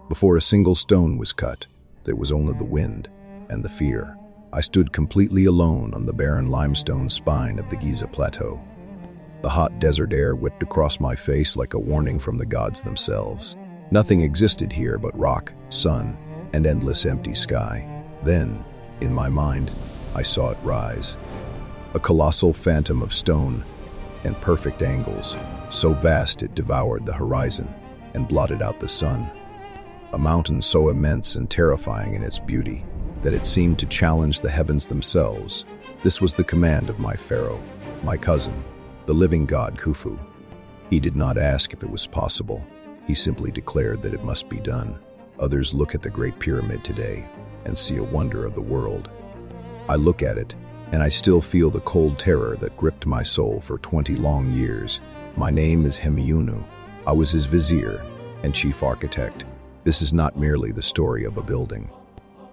Before a single stone was cut, there was only the wind and the fear. I stood completely alone on the barren limestone spine of the Giza Plateau. The hot desert air whipped across my face like a warning from the gods themselves. Nothing existed here but rock, sun, and endless empty sky. Then, in my mind, I saw it rise. A colossal phantom of stone and perfect angles, so vast it devoured the horizon and blotted out the sun. A mountain so immense and terrifying in its beauty that it seemed to challenge the heavens themselves. This was the command of my pharaoh, my cousin, the living god Khufu. He did not ask if it was possible. He simply declared that it must be done. Others look at the Great Pyramid today and see a wonder of the world. I look at it, and I still feel the cold terror that gripped my soul for 20 long years. My name is Hemiunu. I was his vizier and chief architect. This is not merely the story of a building.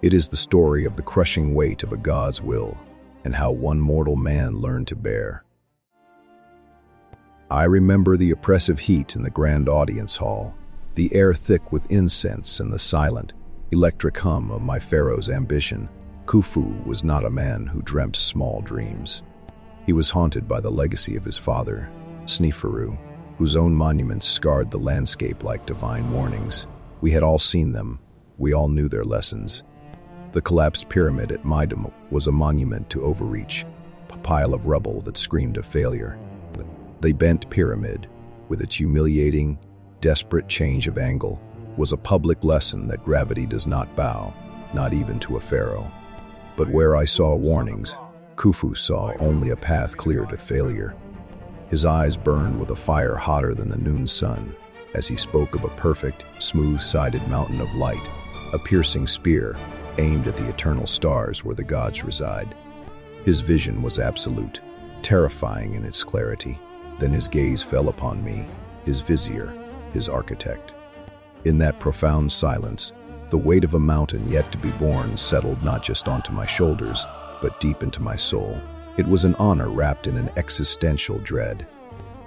It is the story of the crushing weight of a god's will and how one mortal man learned to bear. I remember the oppressive heat in the grand audience hall, the air thick with incense and the silent, electric hum of my pharaoh's ambition. Khufu was not a man who dreamt small dreams. He was haunted by the legacy of his father, Pharaoh, whose own monuments scarred the landscape like divine warnings. We had all seen them. We all knew their lessons. The collapsed pyramid at Midam was a monument to overreach, a pile of rubble that screamed of failure. The bent pyramid, with its humiliating, desperate change of angle, was a public lesson that gravity does not bow, not even to a pharaoh. But where I saw warnings, Khufu saw only a path clear to failure. His eyes burned with a fire hotter than the noon sun as he spoke of a perfect, smooth-sided mountain of light, a piercing spear aimed at the eternal stars where the gods reside. His vision was absolute, terrifying in its clarity. Then his gaze fell upon me, his vizier, his architect. In that profound silence, the weight of a mountain yet to be born settled not just onto my shoulders, but deep into my soul. It was an honor wrapped in an existential dread.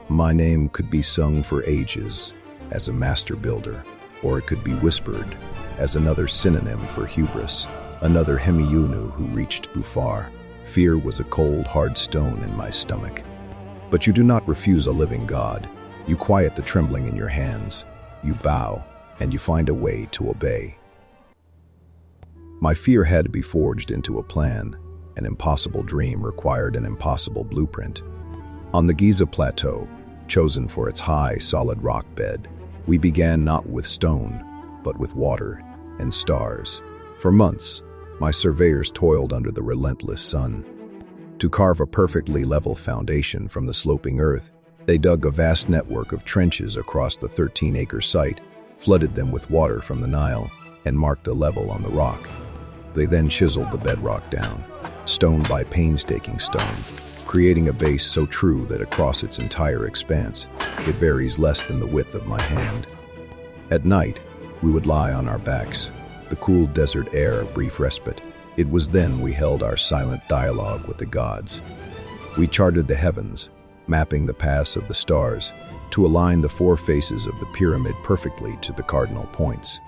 My name could be sung for ages as a master builder, or it could be whispered as another synonym for hubris, another Hemiunu who reached too far. Fear was a cold, hard stone in my stomach. But you do not refuse a living God. You quiet the trembling in your hands, you bow, and you find a way to obey. My fear had to be forged into a plan. An impossible dream required an impossible blueprint. On the Giza Plateau, chosen for its high, solid rock bed, we began not with stone, but with water and stars. For months, my surveyors toiled under the relentless sun. To carve a perfectly level foundation from the sloping earth, they dug a vast network of trenches across the 13-acre site, flooded them with water from the Nile, and marked a level on the rock. They then chiseled the bedrock down, stone by painstaking stone, creating a base so true that across its entire expanse, it varies less than the width of my hand. At night, we would lie on our backs, the cool desert air a brief respite. It was then we held our silent dialogue with the gods. We charted the heavens, mapping the paths of the stars to align the four faces of the pyramid perfectly to the cardinal points.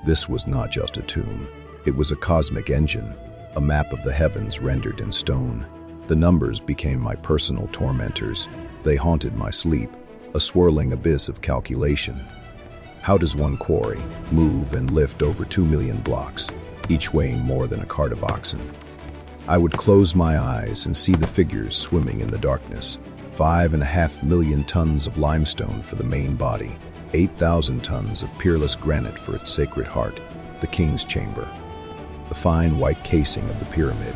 This was not just a tomb. It was a cosmic engine, a map of the heavens rendered in stone. The numbers became my personal tormentors. They haunted my sleep, a swirling abyss of calculation. How does one quarry move and lift over 2 million blocks, each weighing more than a cart of oxen? I would close my eyes and see the figures swimming in the darkness. 5.5 million tons of limestone for the main body, 8,000 tons of peerless granite for its sacred heart, the king's chamber. The fine white casing of the pyramid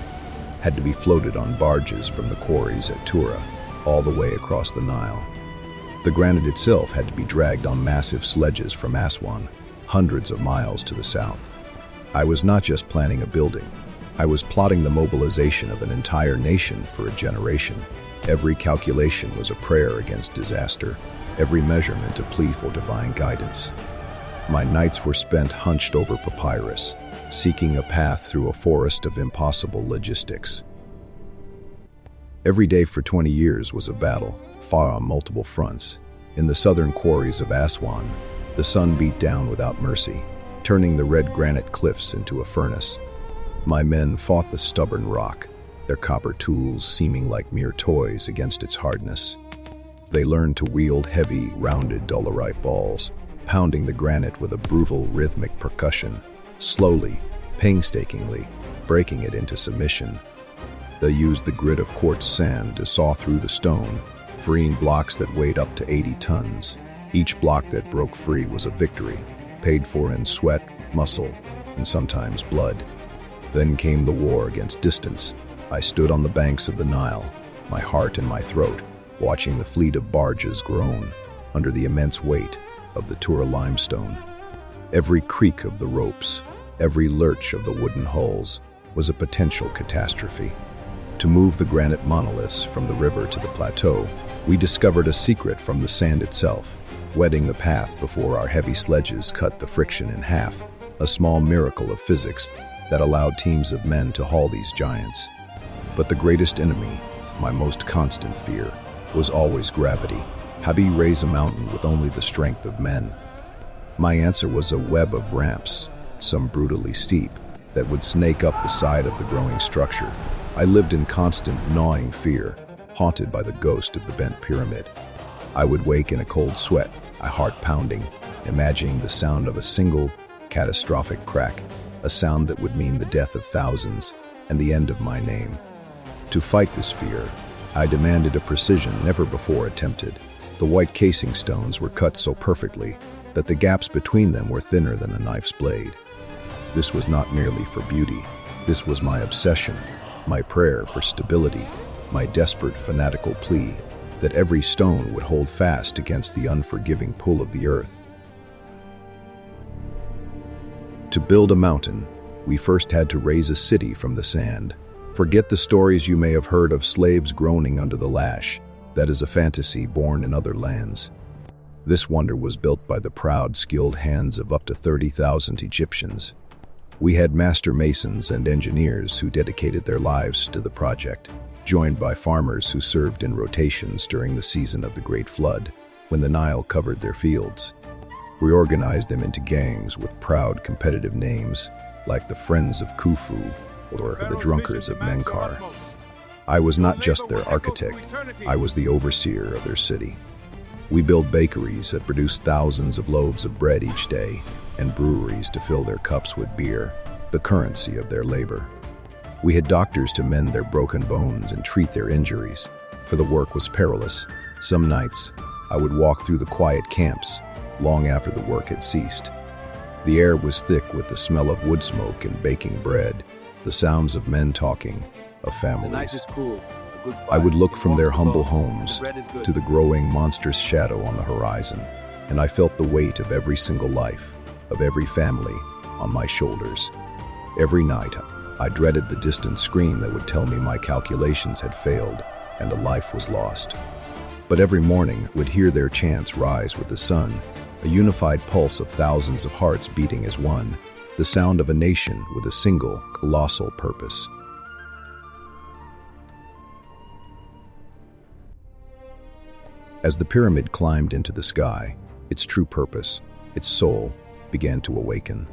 had to be floated on barges from the quarries at Tura, all the way across the Nile. The granite itself had to be dragged on massive sledges from Aswan, hundreds of miles to the south. I was not just planning a building. I was plotting the mobilization of an entire nation for a generation. Every calculation was a prayer against disaster, every measurement a plea for divine guidance. My nights were spent hunched over papyrus, seeking a path through a forest of impossible logistics. Every day for 20 years was a battle, fought on multiple fronts. In the southern quarries of Aswan, the sun beat down without mercy. turning the red granite cliffs into a furnace. My men fought the stubborn rock, their copper tools seeming like mere toys against its hardness. They learned to wield heavy, rounded dolerite balls, pounding the granite with a brutal, rhythmic percussion, slowly, painstakingly, breaking it into submission. They used the grit of quartz sand to saw through the stone, freeing blocks that weighed up to 80 tons. Each block that broke free was a victory, paid for in sweat, muscle, and sometimes blood. Then came the war against distance. I stood on the banks of the Nile, my heart in my throat, watching the fleet of barges groan under the immense weight of the Tura limestone. Every creak of the ropes, every lurch of the wooden hulls was a potential catastrophe. To move the granite monoliths from the river to the plateau, we discovered a secret from the sand itself, wetting the path before our heavy sledges cut the friction in half, a small miracle of physics that allowed teams of men to haul these giants. But the greatest enemy, my most constant fear, was always gravity. How do you raise a mountain with only the strength of men? My answer was a web of ramps, some brutally steep, that would snake up the side of the growing structure. I lived in constant gnawing fear, haunted by the ghost of the bent pyramid. I would wake in a cold sweat, my heart pounding, imagining the sound of a single, catastrophic crack, a sound that would mean the death of thousands and the end of my name. To fight this fear, I demanded a precision never before attempted. The white casing stones were cut so perfectly that the gaps between them were thinner than a knife's blade. This was not merely for beauty. This was my obsession, my prayer for stability, my desperate fanatical plea that every stone would hold fast against the unforgiving pull of the earth. To build a mountain, we first had to raise a city from the sand. Forget the stories you may have heard of slaves groaning under the lash. That is a fantasy born in other lands. This wonder was built by the proud, skilled hands of up to 30,000 Egyptians. We had master masons and engineers who dedicated their lives to the project, joined by farmers who served in rotations during the season of the Great Flood, when the Nile covered their fields. We organized them into gangs with proud, competitive names, like the Friends of Khufu or the Drunkards of Menkaure. I was not just their architect, I was the overseer of their city. We built bakeries that produced thousands of loaves of bread each day, and breweries to fill their cups with beer, the currency of their labor. We had doctors to mend their broken bones and treat their injuries, for the work was perilous. Some nights, I would walk through the quiet camps, long after the work had ceased. The air was thick with the smell of wood smoke and baking bread, the sounds of men talking, of families. I would look from their humble homes to the growing monstrous shadow on the horizon, and I felt the weight of every single life, of every family, on my shoulders. Every night, I dreaded the distant scream that would tell me my calculations had failed and a life was lost. But every morning would hear their chants rise with the sun, a unified pulse of thousands of hearts beating as one, the sound of a nation with a single, colossal purpose. As the pyramid climbed into the sky, its true purpose, its soul, began to awaken.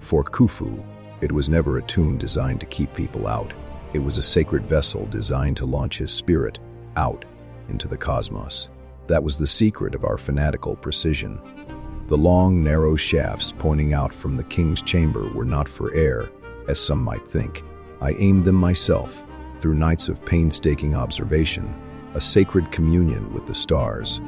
For Khufu, it was never a tomb designed to keep people out. It was a sacred vessel designed to launch his spirit out into the cosmos. That was the secret of our fanatical precision. The long, narrow shafts pointing out from the king's chamber were not for air, as some might think. I aimed them myself, through nights of painstaking observation, a sacred communion with the stars.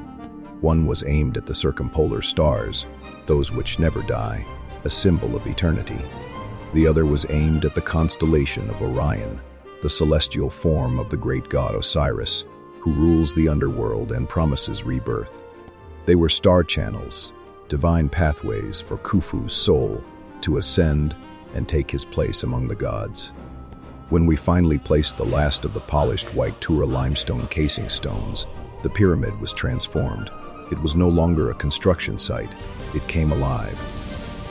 One was aimed at the circumpolar stars, those which never die, a symbol of eternity. The other was aimed at the constellation of Orion, the celestial form of the great god Osiris, who rules the underworld and promises rebirth. They were star channels, divine pathways for Khufu's soul to ascend and take his place among the gods. When we finally placed the last of the polished white Tura limestone casing stones, the pyramid was transformed. It was no longer a construction site, it came alive.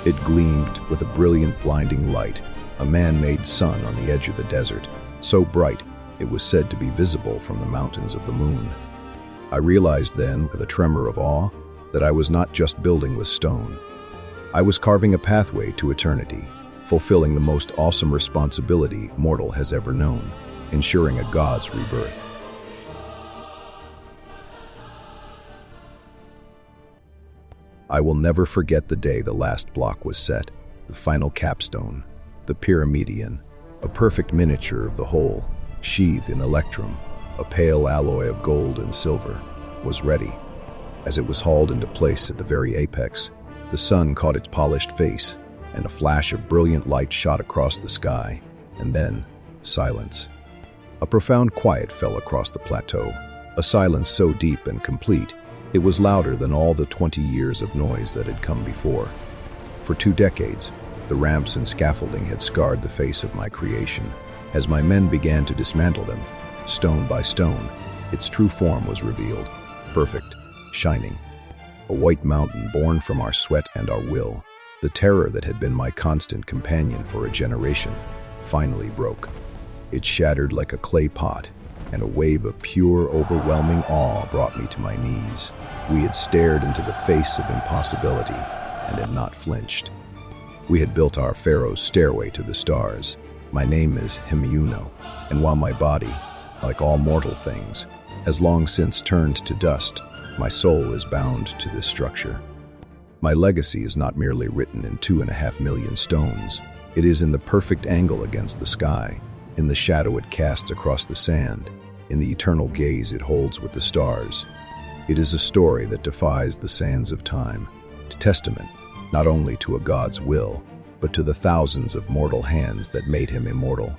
It gleamed with a brilliant, blinding light, a man-made sun on the edge of the desert, so bright it was said to be visible from the mountains of the moon. I realized then, with a tremor of awe, that I was not just building with stone. I was carving a pathway to eternity, fulfilling the most awesome responsibility mortal has ever known, ensuring a god's rebirth. I will never forget the day the last block was set, the final capstone, the Pyramidion, a perfect miniature of the whole, sheathed in electrum, a pale alloy of gold and silver, was ready. As it was hauled into place at the very apex, the sun caught its polished face, and a flash of brilliant light shot across the sky, and then silence. A profound quiet fell across the plateau, a silence so deep and complete, it was louder than all the 20 years of noise that had come before. For 2 decades, the ramps and scaffolding had scarred the face of my creation. As my men began to dismantle them, stone by stone, its true form was revealed, perfect, shining. A white mountain born from our sweat and our will, the terror that had been my constant companion for a generation, finally broke. It shattered like a clay pot, and a wave of pure, overwhelming awe brought me to my knees. We had stared into the face of impossibility and had not flinched. We had built our Pharaoh's stairway to the stars. My name is Hemiunu, and while my body, like all mortal things, has long since turned to dust, my soul is bound to this structure. My legacy is not merely written in 2.5 million stones. It is in the perfect angle against the sky, in the shadow it casts across the sand, in the eternal gaze it holds with the stars. It is a story that defies the sands of time, a testament not only to a god's will, but to the thousands of mortal hands that made him immortal.